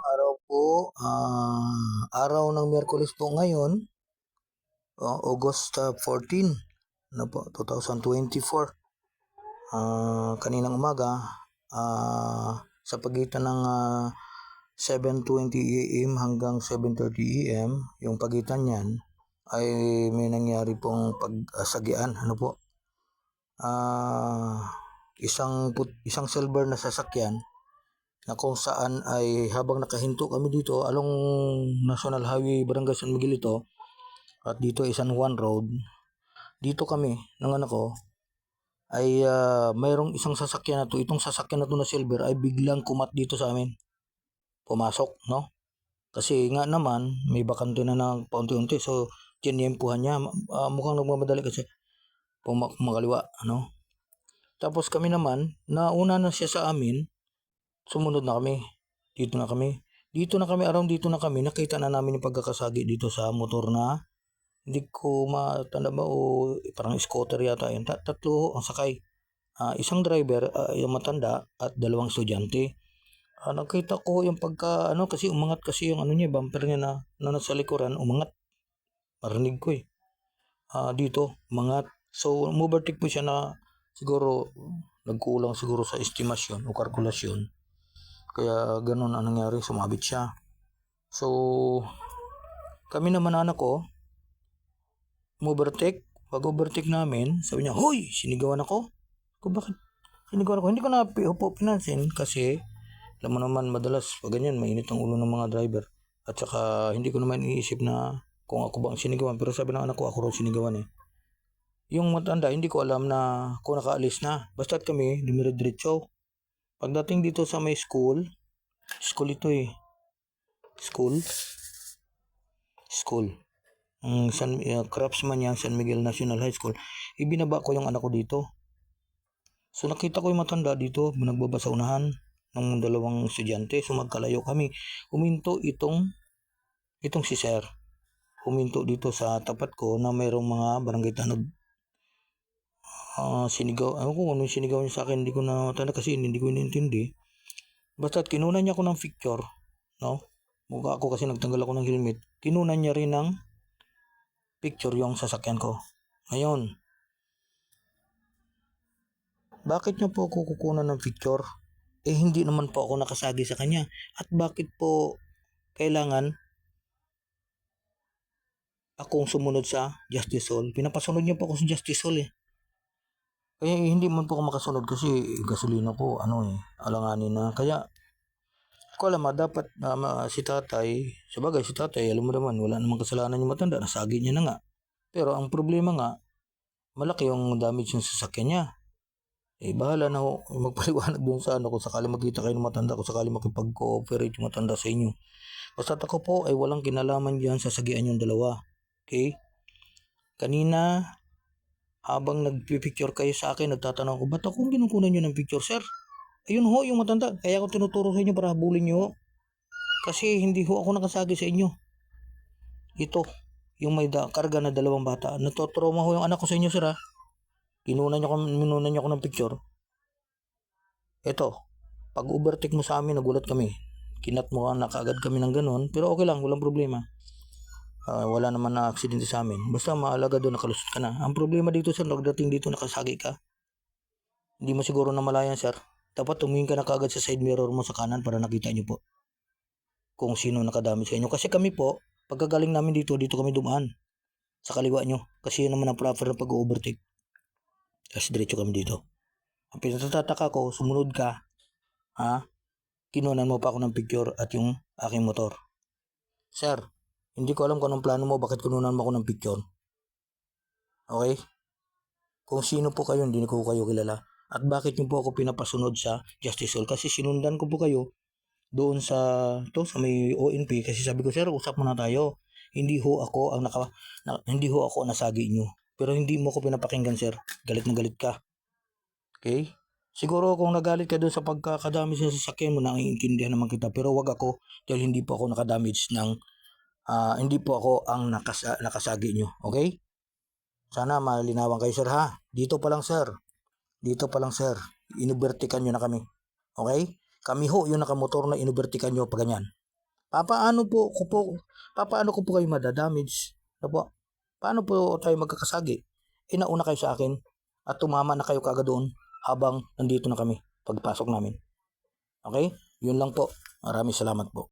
Araw po, araw ng Miyerkules po ngayon, August 14, ano po, 2024. Kaninang umaga, sa pagitan ng 7:20 AM hanggang 7:30 AM, yung pagitan niyan ay may nangyari pong pagsagian, ano po. Isang silver na sasakyan na kung saan ay habang nakahinto kami dito along National Highway Barangay San Miguel ito, at dito ay San Juan Road, dito kami ng anak ko ay mayroong isang sasakyan na to. Itong sasakyan na to na silver ay biglang kumat dito sa amin, pumasok, no? Kasi nga naman may bakante na ng paunti-unti, so tinyempuhan niya. Mukhang nagmamadali kasi pumakaliwa, ano? Tapos kami naman, nauna na siya sa amin, sumunod na kami. Dito na kami, around dito na kami, nakita na namin yung pagkakasagi dito sa motor na, hindi ko matanda ba o parang scooter yata yun. Tatlo ang sakay. Isang driver, yung matanda, at dalawang estudyante. Nakita ko yung kasi umangat kasi yung niya, bumper niya na nasa likuran, umangat. Marinig ko eh. Dito, umangat. So, overtake po siya na siguro, nagkulang siguro sa estimasyon o kalkulasyon. Kaya ganun ang nangyari, sumabit siya. So, kami naman anak ko, overtake. Pag overtake namin, sabi niya, "Hoy, sinigawan ako." Bakit sinigawan ako? Hindi ko na pinansin kasi alam mo naman madalas pag ganyan mainit ang ulo ng mga driver. At saka hindi ko naman iniisip na kung ako bang sinigawan. Pero sabi ng anak ko, ako rin sinigawan eh. Yung matanda, hindi ko alam na kung nakaalis na. Basta't kami, dumiretso. Pagdating dito sa may school ito eh. School. Craftsman yan, San Miguel National High School. Ibinaba ko yung anak ko dito. So nakita ko yung matanda dito, nagbaba sa unahan ng dalawang estudyante. So magkalayo kami. Huminto itong si sir. Huminto dito sa tapat ko na mayroong mga barangay tanod. Sinigaw. Ano ko ano yung sinigaw niya sa akin, hindi ko na matanda kasi hindi ko inintindi. Basta kinunan niya ako ng picture, no? Mukha ako kasi nagtanggal ako ng helmet. Kinunan niya rin ng picture yung sasakyan ko. Ngayon, bakit niyo po ako kukunan ng picture? Hindi naman po ako nakasagi sa kanya. At bakit po kailangan akong sumunod sa Justice Hall? Pinapasunod niyo po ako sa Justice Hall eh. Kaya hindi man po ako makasunod kasi gasolina ko alanganin na. Kaya ko alam dapat si tatay, sabagay si tatay, alam mo naman wala namang kasalanan yung matanda, nasagi niya na nga. Pero ang problema nga, malaki yung damage yung sasakyan niya. Bahala na ho, magpaliwanag doon sa kung sakali magkita kayo ng matanda, kung sakali makipag-cooperate yung matanda sa inyo. Basta ako po ay walang kinalaman diyan sa sagian yung dalawa. Okay? Kanina, habang nagpipicture kayo sa akin, nagtatanong ko, ba't akong kinukunan nyo ng picture, sir? Ayun ho, yung matanda. Kaya ako tinuturo sa inyo para habulin nyo. Kasi hindi ho ako nakasagi sa inyo. Ito, yung may karga na dalawang bata. Natotrauma ho yung anak ko sa inyo, sir ha. Minunan nyo ako ng picture. Ito, pag overtake mo sa amin, nagulat kami. Kinat mo na kaagad kami ng ganun. Pero okay lang, walang problema. Wala naman na aksidente sa amin. Basta maalaga doon, nakalusot ka na. Ang problema dito, sir, nagdating dito nakasagi ka. Hindi mo siguro namalayan, sir. Dapat tumingin ka na kaagad sa side mirror mo sa kanan para nakita nyo po kung sino nakadami sa inyo. Kasi kami po, pagkagaling namin dito kami dumaan sa kaliwa nyo. Kasi yun naman ang proper na pag-overtake. Kasi diretso kami dito. Ang pinatataka ko, sumunod ka, kinunan mo pa ako ng picture at yung aking motor. Sir, hindi ko alam kung anong plano mo, bakit kinunan mo ako ng picture. Okay? Kung sino po kayo, hindi ko kayo kilala. At bakit niyo po ako pinapasunod sa Justice Hall? Kasi sinundan ko po kayo doon sa may ONP kasi sabi ko, sir, usap muna tayo. Hindi ho ako nasagi niyo. Pero hindi mo ako pinapakinggan, sir. Galit na galit ka. Okay? Siguro kung nagalit ka doon sa pagkakadamage ng sasakyan mo, naiintindihan naman kita. Pero wag ako dahil hindi po ako nakadamage ng hindi po ako ang nakasagi niyo. Okay? Sana malinawan kayo, sir ha. Dito pa lang, sir. Inubertikan nyo na kami. Okay? Kami ho yung nakamotor na inubertikan nyo pa ganyan. papaano ko po kayo madadamage? Ano po? Paano po tayo magkakasagi? Nauna kayo sa akin at tumama na kayo kaagad doon habang nandito na kami pagpasok namin. Okay? Yun lang po. Maraming salamat po.